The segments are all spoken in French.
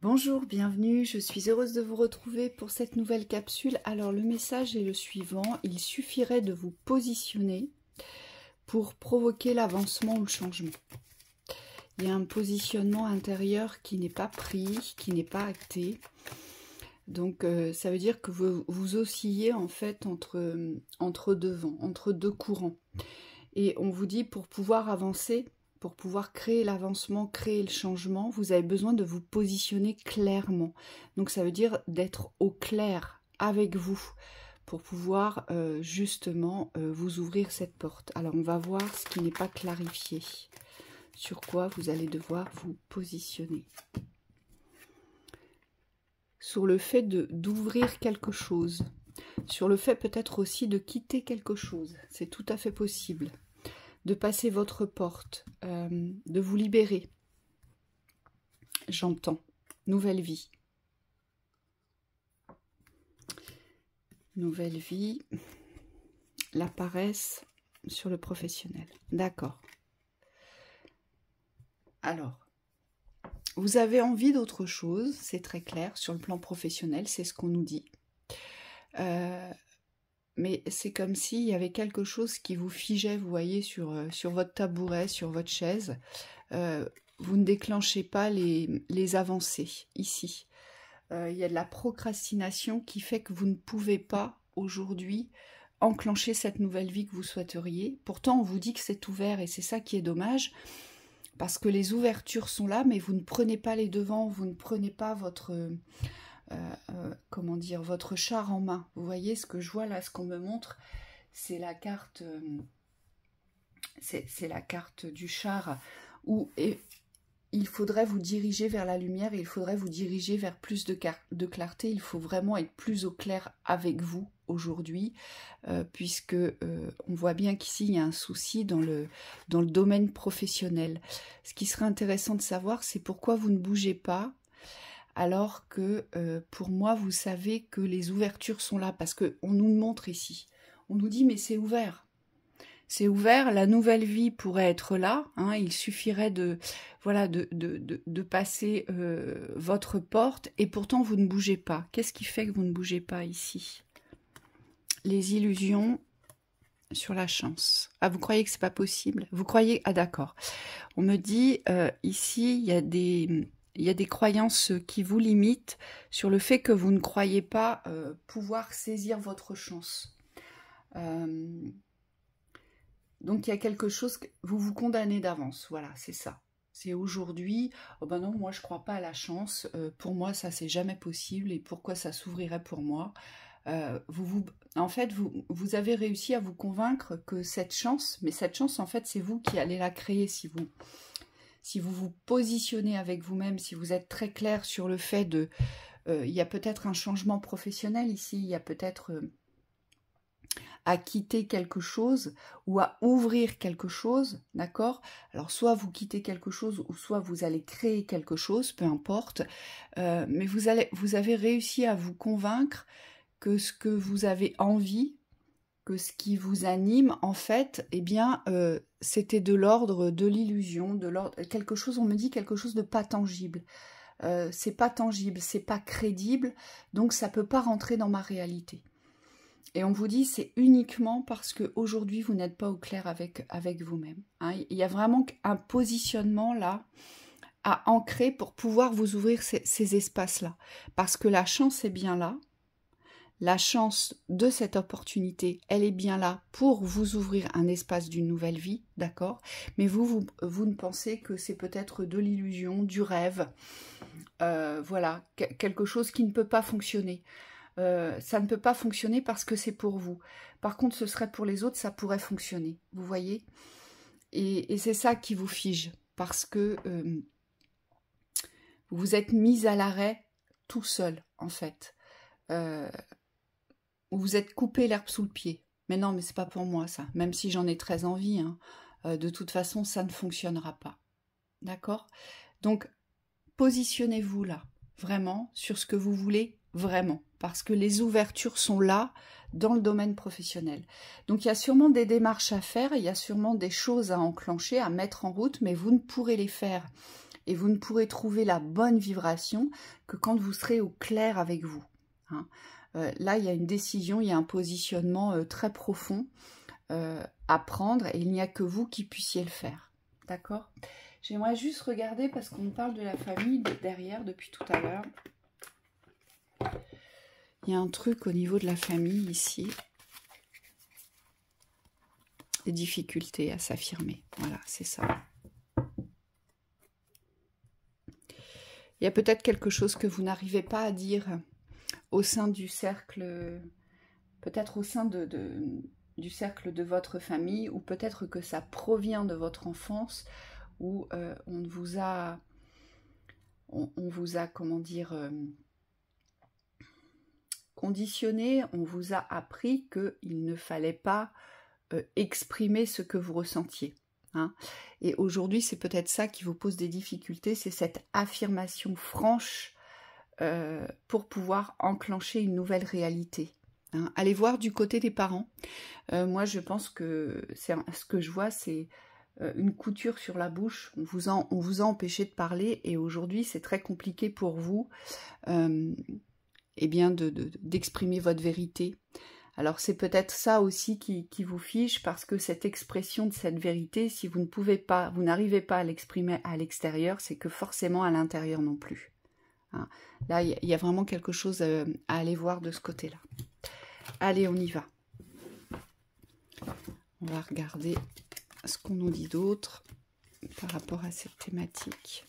Bonjour, bienvenue, je suis heureuse de vous retrouver pour cette nouvelle capsule. Alors le message est le suivant, il suffirait de vous positionner pour provoquer l'avancement ou le changement. Il y a un positionnement intérieur qui n'est pas pris, qui n'est pas acté. Donc ça veut dire que vous oscillez en fait entre deux vents, entre deux courants. Et on vous dit pour pouvoir avancer, pour pouvoir créer l'avancement, créer le changement, vous avez besoin de vous positionner clairement. Donc ça veut dire d'être au clair avec vous pour pouvoir justement vous ouvrir cette porte. Alors on va voir ce qui n'est pas clarifié, sur quoi vous allez devoir vous positionner. Sur le fait d'ouvrir quelque chose, sur le fait peut-être aussi de quitter quelque chose, c'est tout à fait possible. De passer votre porte, de vous libérer. J'entends. Nouvelle vie. Nouvelle vie. La paresse sur le professionnel. D'accord. Alors, vous avez envie d'autre chose, c'est très clair, sur le plan professionnel, c'est ce qu'on nous dit. Mais c'est comme s'il y avait quelque chose qui vous figeait, vous voyez, sur votre tabouret, sur votre chaise. Vous ne déclenchez pas les avancées, ici. Il y a de la procrastination qui fait que vous ne pouvez pas, aujourd'hui, enclencher cette nouvelle vie que vous souhaiteriez. Pourtant, on vous dit que c'est ouvert et c'est ça qui est dommage. Parce que les ouvertures sont là, mais vous ne prenez pas les devants, vous ne prenez pas votre... comment dire, votre char en main. Vous voyez ce que je vois là, ce qu'on me montre, c'est la carte, c'est la carte du char où il faudrait vous diriger vers la lumière, et il faudrait vous diriger vers plus de clarté. Il faut vraiment être plus au clair avec vous aujourd'hui, puisque on voit bien qu'ici il y a un souci dans le domaine professionnel. Ce qui serait intéressant de savoir, c'est pourquoi vous ne bougez pas, alors que pour moi, vous savez que les ouvertures sont là, parce qu'on nous le montre ici. On nous dit, mais c'est ouvert. C'est ouvert, la nouvelle vie pourrait être là. Hein, il suffirait de passer votre porte, et pourtant vous ne bougez pas. Qu'est-ce qui fait que vous ne bougez pas ici? Les illusions sur la chance. Ah, vous croyez que c'est pas possible? Vous croyez... Ah d'accord. On me dit, ici, il y a des croyances qui vous limitent sur le fait que vous ne croyez pas pouvoir saisir votre chance. Donc il y a quelque chose, vous vous condamnez d'avance, voilà, c'est ça. C'est aujourd'hui, oh ben non, moi je ne crois pas à la chance, pour moi ça c'est jamais possible, et pourquoi ça s'ouvrirait pour moi? En fait, vous avez réussi à vous convaincre que cette chance, mais cette chance en fait c'est vous qui allez la créer si vous vous positionnez avec vous-même, si vous êtes très clair sur le fait de... il y a peut-être un changement professionnel ici, il y a peut-être à quitter quelque chose ou à ouvrir quelque chose, d'accord? Alors soit vous quittez quelque chose ou soit vous allez créer quelque chose, peu importe, mais vous avez réussi à vous convaincre que ce que vous avez envie, que ce qui vous anime, en fait, eh bien, c'était de l'ordre de l'illusion, de l'ordre quelque chose, on me dit quelque chose de pas tangible. C'est pas tangible, c'est pas crédible, donc ça peut pas rentrer dans ma réalité. Et on vous dit, c'est uniquement parce qu'aujourd'hui, vous n'êtes pas au clair avec vous-même. Hein. Il y a vraiment un positionnement là à ancrer pour pouvoir vous ouvrir ces espaces-là. Parce que la chance est bien là. La chance de cette opportunité, elle est bien là pour vous ouvrir un espace d'une nouvelle vie, d'accord? Mais vous ne pensez que c'est peut-être de l'illusion, du rêve, voilà, quelque chose qui ne peut pas fonctionner. Ça ne peut pas fonctionner parce que c'est pour vous. Par contre, ce serait pour les autres, ça pourrait fonctionner, vous voyez? Et c'est ça qui vous fige, parce que vous êtes mis à l'arrêt tout seul, en fait. Vous êtes coupé l'herbe sous le pied. Mais non, mais c'est pas pour moi ça. Même si j'en ai très envie, hein, de toute façon, ça ne fonctionnera pas. D'accord? Donc, positionnez-vous là, vraiment, sur ce que vous voulez vraiment. Parce que les ouvertures sont là dans le domaine professionnel. Donc, il y a sûrement des démarches à faire, il y a sûrement des choses à enclencher, à mettre en route, mais vous ne pourrez les faire Et vous ne pourrez trouver la bonne vibration que quand vous serez au clair avec vous. Hein. Là, il y a une décision, il y a un positionnement très profond à prendre et il n'y a que vous qui puissiez le faire. D'accord? J'aimerais juste regarder parce qu'on parle de la famille derrière depuis tout à l'heure. Il y a un truc au niveau de la famille ici. Des difficultés à s'affirmer. Voilà, c'est ça. Il y a peut-être quelque chose que vous n'arrivez pas à dire au sein du cercle, peut-être au sein du cercle de votre famille, ou peut-être que ça provient de votre enfance, où on vous a, comment dire, conditionné, on vous a appris qu'il ne fallait pas exprimer ce que vous ressentiez. Hein. Et aujourd'hui, c'est peut-être ça qui vous pose des difficultés, c'est cette affirmation franche pour pouvoir enclencher une nouvelle réalité. Hein. Allez voir du côté des parents. Moi, je pense que ce que je vois, c'est une couture sur la bouche. On vous a empêché de parler et aujourd'hui, c'est très compliqué pour vous eh bien d'exprimer votre vérité. Alors c'est peut-être ça aussi qui vous fiche, parce que cette expression de cette vérité, si vous ne pouvez pas, vous n'arrivez pas à l'exprimer à l'extérieur, c'est que forcément à l'intérieur non plus. Hein. Là, il y a vraiment quelque chose à aller voir de ce côté-là. Allez, on y va. On va regarder ce qu'on nous dit d'autre par rapport à cette thématique.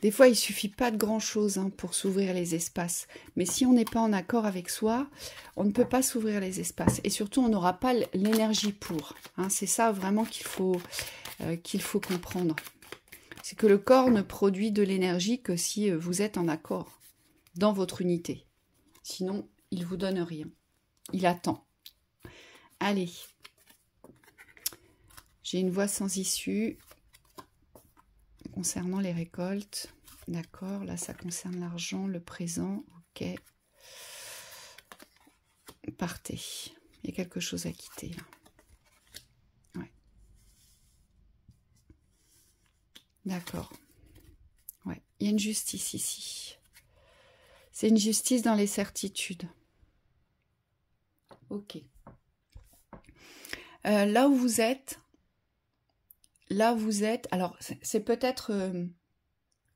Des fois, il ne suffit pas de grand-chose pour s'ouvrir les espaces. Mais si on n'est pas en accord avec soi, on ne peut pas s'ouvrir les espaces. Et surtout, on n'aura pas l'énergie pour. Hein. C'est ça vraiment qu'il faut comprendre. C'est que le corps ne produit de l'énergie que si vous êtes en accord dans votre unité. Sinon, il ne vous donne rien. Il attend. Allez. J'ai une voie sans issue. Concernant les récoltes, d'accord, là ça concerne l'argent, le présent, ok. Partez, il y a quelque chose à quitter. Ouais. D'accord. Ouais, il y a une justice ici. C'est une justice dans les certitudes. Ok. Là où vous êtes, alors c'est peut-être,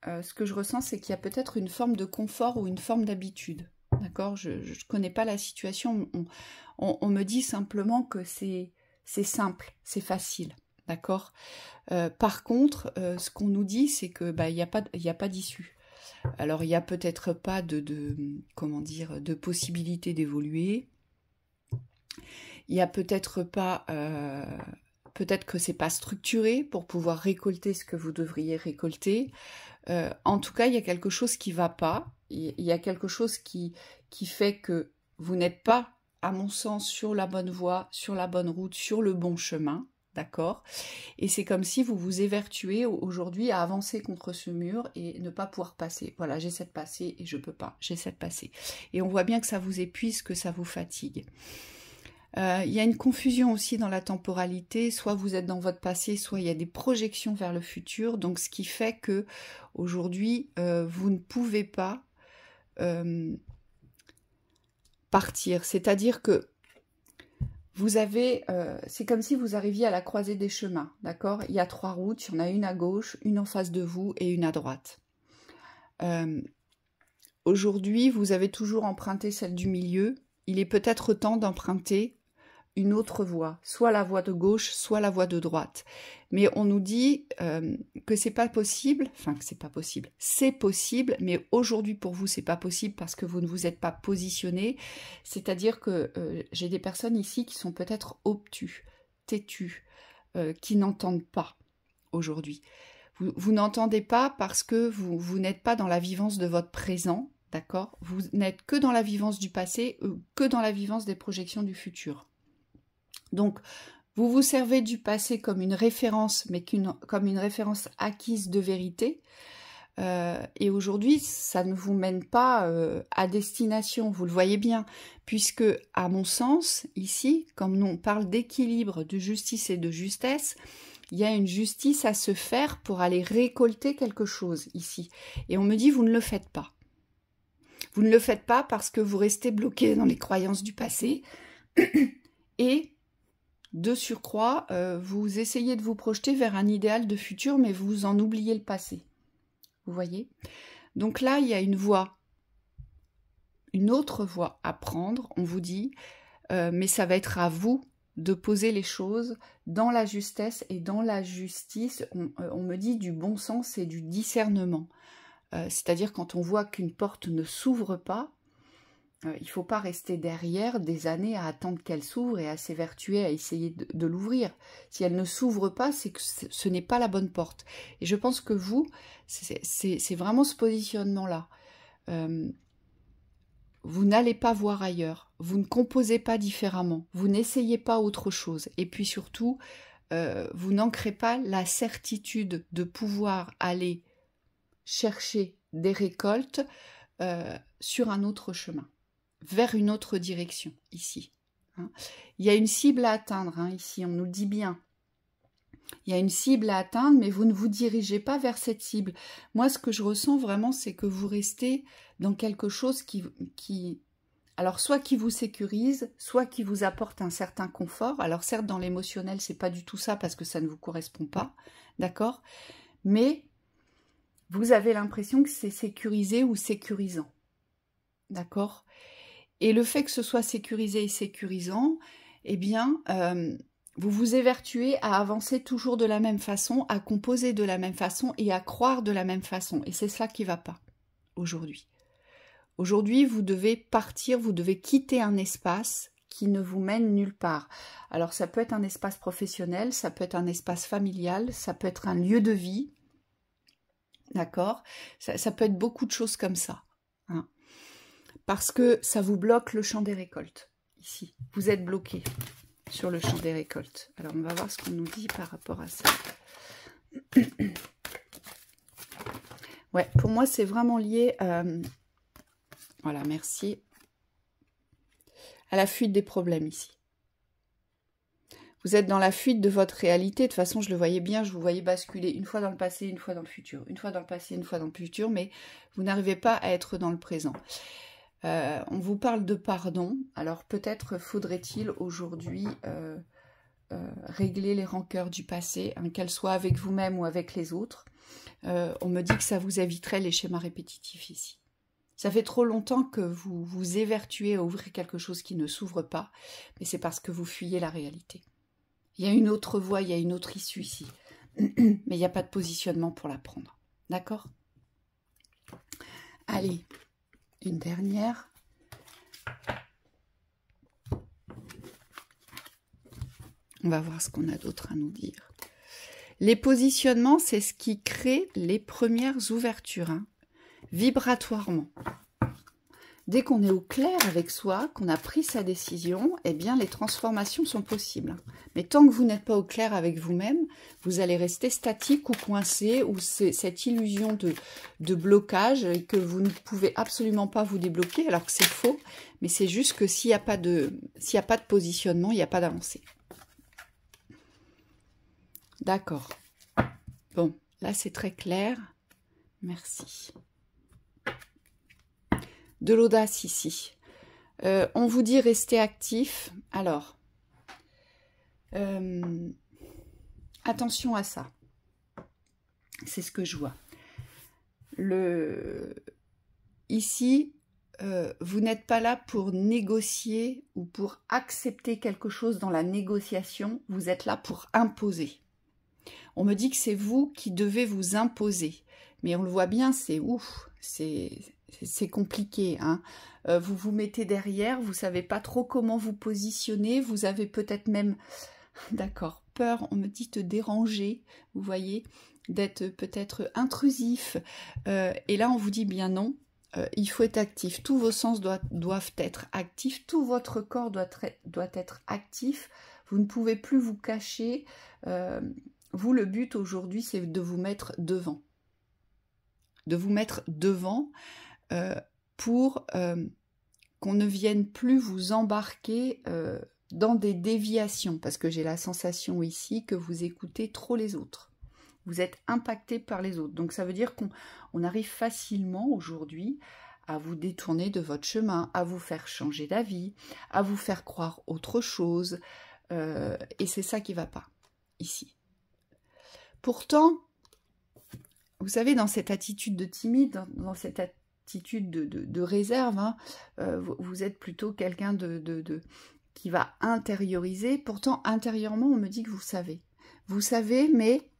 ce que je ressens, c'est qu'il y a peut-être une forme de confort ou une forme d'habitude, d'accord? Je ne connais pas la situation, on me dit simplement que c'est simple, c'est facile, d'accord? Par contre, ce qu'on nous dit, c'est que il y a pas d'issue. Alors, il n'y a peut-être pas comment dire, de possibilité d'évoluer, il n'y a peut-être pas... Peut-être que c'est pas structuré pour pouvoir récolter ce que vous devriez récolter. En tout cas, il y a quelque chose qui va pas. Il y a quelque chose qui fait que vous n'êtes pas, à mon sens, sur la bonne voie, sur la bonne route, sur le bon chemin. D'accord? Et c'est comme si vous vous évertuez aujourd'hui à avancer contre ce mur et ne pas pouvoir passer. Voilà, j'essaie de passer et je peux pas. J'essaie de passer. Et on voit bien que ça vous épuise, que ça vous fatigue. Il y a une confusion aussi dans la temporalité, soit vous êtes dans votre passé, soit il y a des projections vers le futur, donc ce qui fait que aujourd'hui vous ne pouvez pas partir, c'est-à-dire que vous avez, c'est comme si vous arriviez à la croisée des chemins, d'accord? Il y a 3 routes, il y en a une à gauche, une en face de vous et une à droite. Aujourd'hui, vous avez toujours emprunté celle du milieu, il est peut-être temps d'emprunter une autre voie, soit la voie de gauche, soit la voie de droite. Mais on nous dit que c'est pas possible, enfin que c'est pas possible, c'est possible, mais aujourd'hui pour vous c'est pas possible parce que vous ne vous êtes pas positionné. C'est-à-dire que j'ai des personnes ici qui sont peut-être obtus, têtus, qui n'entendent pas aujourd'hui. Vous n'entendez pas parce que vous n'êtes pas dans la vivance de votre présent, d'accord? Vous n'êtes que dans la vivance du passé, que dans la vivance des projections du futur. Donc, vous vous servez du passé comme une référence, mais comme une référence acquise de vérité. Et aujourd'hui, ça ne vous mène pas à destination, vous le voyez bien, puisque, à mon sens, ici, comme on parle d'équilibre, de justice et de justesse, il y a une justice à se faire pour aller récolter quelque chose ici. Et on me dit, vous ne le faites pas. Vous ne le faites pas parce que vous restez bloqué dans les croyances du passé. Et de surcroît, vous essayez de vous projeter vers un idéal de futur, mais vous en oubliez le passé. Vous voyez? Donc là, il y a une voie, une autre voie à prendre, on vous dit, mais ça va être à vous de poser les choses dans la justesse et dans la justice. On me dit du bon sens et du discernement. C'est-à-dire quand on voit qu'une porte ne s'ouvre pas, il ne faut pas rester derrière des années à attendre qu'elle s'ouvre et à s'évertuer à essayer de l'ouvrir. Si elle ne s'ouvre pas, c'est que ce n'est pas la bonne porte. Et je pense que vous, c'est vraiment ce positionnement-là. Vous n'allez pas voir ailleurs, vous ne composez pas différemment, vous n'essayez pas autre chose. Et puis surtout, vous n'ancrez pas la certitude de pouvoir aller chercher des récoltes sur un autre chemin, vers une autre direction, ici. Hein. Il y a une cible à atteindre, hein, ici, on nous le dit bien. Il y a une cible à atteindre, mais vous ne vous dirigez pas vers cette cible. Moi, ce que je ressens vraiment, c'est que vous restez dans quelque chose alors, soit qui vous sécurise, soit qui vous apporte un certain confort. Alors, certes, dans l'émotionnel, c'est pas du tout ça, parce que ça ne vous correspond pas, d'accord? Mais vous avez l'impression que c'est sécurisé ou sécurisant, d'accord? Et le fait que ce soit sécurisé et sécurisant, eh bien... vous vous évertuez à avancer toujours de la même façon, à composer de la même façon et à croire de la même façon. Et c'est ça qui ne va pas aujourd'hui. Aujourd'hui, vous devez partir, vous devez quitter un espace qui ne vous mène nulle part. Alors ça peut être un espace professionnel, ça peut être un espace familial, ça peut être un lieu de vie, d'accord? Ça peut être beaucoup de choses comme ça. Hein, parce que ça vous bloque le champ des récoltes, ici. Vous êtes bloqué sur le champ des récoltes. Alors, on va voir ce qu'on nous dit par rapport à ça. Ouais, pour moi, c'est vraiment lié, voilà, merci, à la fuite des problèmes ici. Vous êtes dans la fuite de votre réalité. De toute façon, je le voyais bien, je vous voyais basculer une fois dans le passé, une fois dans le futur. Une fois dans le passé, une fois dans le futur, mais vous n'arrivez pas à être dans le présent. On vous parle de pardon, alors peut-être faudrait-il aujourd'hui régler les rancœurs du passé, hein, qu'elles soient avec vous-même ou avec les autres. On me dit que ça vous éviterait les schémas répétitifs ici. Ça fait trop longtemps que vous vous évertuez à ouvrir quelque chose qui ne s'ouvre pas, mais c'est parce que vous fuyez la réalité. Il y a une autre voie, il y a une autre issue ici, mais il n'y a pas de positionnement pour la prendre. D'accord? Allez. Une dernière. On va voir ce qu'on a d'autre à nous dire. Les positionnements, c'est ce qui crée les premières ouvertures, hein, vibratoirement. Dès qu'on est au clair avec soi, qu'on a pris sa décision, eh bien les transformations sont possibles. Mais tant que vous n'êtes pas au clair avec vous-même, vous allez rester statique ou coincé, ou c'est cette illusion de blocage et que vous ne pouvez absolument pas vous débloquer, alors que c'est faux. Mais c'est juste que s'il n'y a pas de positionnement, il n'y a pas d'avancée. D'accord. Bon, là c'est très clair. Merci. De l'audace ici. On vous dit rester actif. Alors, attention à ça. C'est ce que je vois. Ici, vous n'êtes pas là pour négocier ou pour accepter quelque chose dans la négociation. Vous êtes là pour imposer. On me dit que c'est vous qui devez vous imposer. Mais on le voit bien, c'est ouf. C'est compliqué, hein. Vous vous mettez derrière, vous savez pas trop comment vous positionner, vous avez peut-être même, d'accord, peur, on me dit de déranger, vous voyez, d'être peut-être intrusif. Et là, on vous dit bien non, il faut être actif. Tous vos sens doivent être actifs, tout votre corps doit être actif. Vous ne pouvez plus vous cacher. Vous, le but aujourd'hui, c'est de vous mettre devant. De vous mettre devant pour qu'on ne vienne plus vous embarquer dans des déviations, parce que j'ai la sensation ici que vous écoutez trop les autres. Vous êtes impacté par les autres. Donc ça veut dire qu'on arrive facilement aujourd'hui à vous détourner de votre chemin, à vous faire changer d'avis, à vous faire croire autre chose. Et c'est ça qui ne va pas, ici. Pourtant, vous savez, dans cette attitude de timide, dans cette attitude de réserve, hein, vous êtes plutôt quelqu'un qui va intérioriser. Pourtant, intérieurement, on me dit que vous savez. Vous savez, mais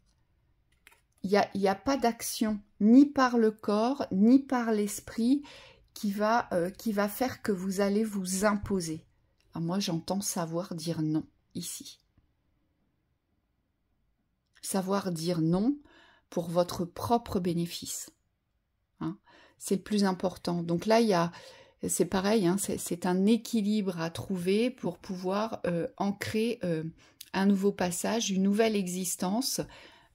il n'y a pas d'action, ni par le corps, ni par l'esprit, qui va faire que vous allez vous imposer. Alors moi, j'entends savoir dire non, ici. Savoir dire non pour votre propre bénéfice. Hein, c'est le plus important. Donc là, c'est pareil, hein, c'est un équilibre à trouver pour pouvoir ancrer un nouveau passage, une nouvelle existence,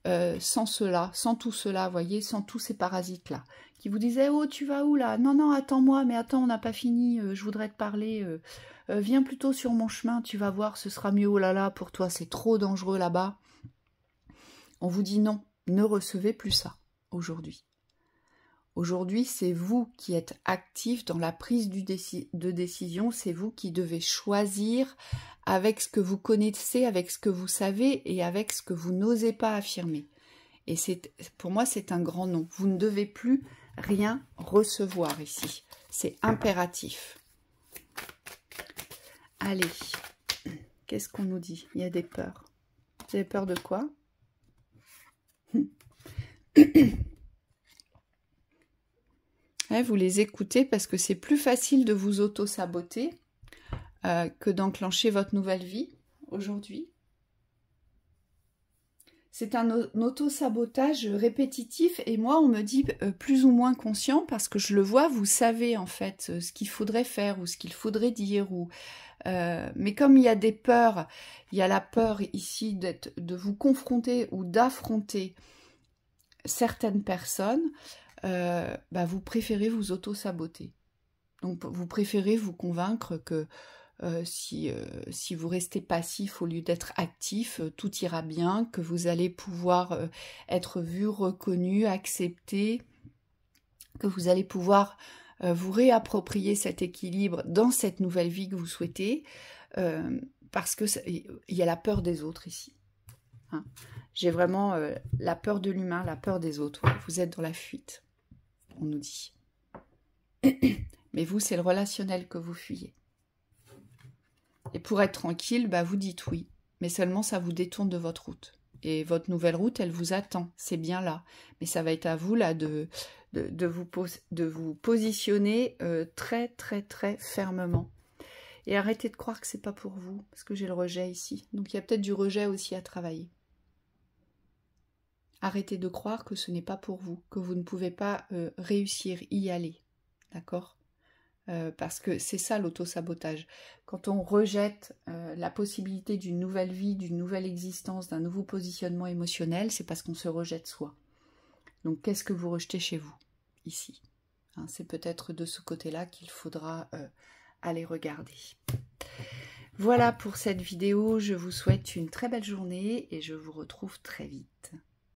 sans cela, sans tout cela, voyez, sans tous ces parasites-là, qui vous disaient « Oh, tu vas où là? Non, non, attends-moi, mais attends, on n'a pas fini, je voudrais te parler, viens plutôt sur mon chemin, tu vas voir, ce sera mieux, oh là là, pour toi, c'est trop dangereux là-bas. » On vous dit non, ne recevez plus ça, aujourd'hui. Aujourd'hui, c'est vous qui êtes actif dans la prise de décision, c'est vous qui devez choisir avec ce que vous connaissez, avec ce que vous savez et avec ce que vous n'osez pas affirmer. Et pour moi, c'est un grand non. Vous ne devez plus rien recevoir ici. C'est impératif. Allez, qu'est-ce qu'on nous dit? Il y a des peurs. Vous avez peur de quoi? Vous les écoutez parce que c'est plus facile de vous auto-saboter que d'enclencher votre nouvelle vie aujourd'hui. C'est un auto-sabotage répétitif et moi on me dit plus ou moins conscient parce que je le vois, vous savez en fait ce qu'il faudrait faire ou ce qu'il faudrait dire. Mais comme il y a des peurs, il y a la peur ici de vous confronter ou d'affronter certaines personnes, vous préférez vous auto-saboter. Donc vous préférez vous convaincre que si vous restez passif au lieu d'être actif, tout ira bien, que vous allez pouvoir être vu, reconnu, accepté, que vous allez pouvoir vous réapproprier cet équilibre dans cette nouvelle vie que vous souhaitez, parce que il y a la peur des autres ici. Hein. J'ai vraiment la peur de l'humain, la peur des autres. Ouais, vous êtes dans la fuite, on nous dit. Mais vous, c'est le relationnel que vous fuyez. Et pour être tranquille, vous dites oui. Mais seulement, ça vous détourne de votre route. Et votre nouvelle route, elle vous attend. C'est bien là. Mais ça va être à vous, là, de vous positionner très, très, très fermement. Et arrêtez de croire que c'est pas pour vous. Parce que j'ai le rejet ici. Donc, il y a peut-être du rejet aussi à travailler. Arrêtez de croire que ce n'est pas pour vous. Que vous ne pouvez pas réussir, y aller. D'accord ? Parce que c'est ça l'auto-sabotage. Quand on rejette la possibilité d'une nouvelle vie, d'une nouvelle existence, d'un nouveau positionnement émotionnel, c'est parce qu'on se rejette soi. Donc qu'est-ce que vous rejetez chez vous, ici, hein, c'est peut-être de ce côté-là qu'il faudra aller regarder. Voilà pour cette vidéo, je vous souhaite une très belle journée et je vous retrouve très vite.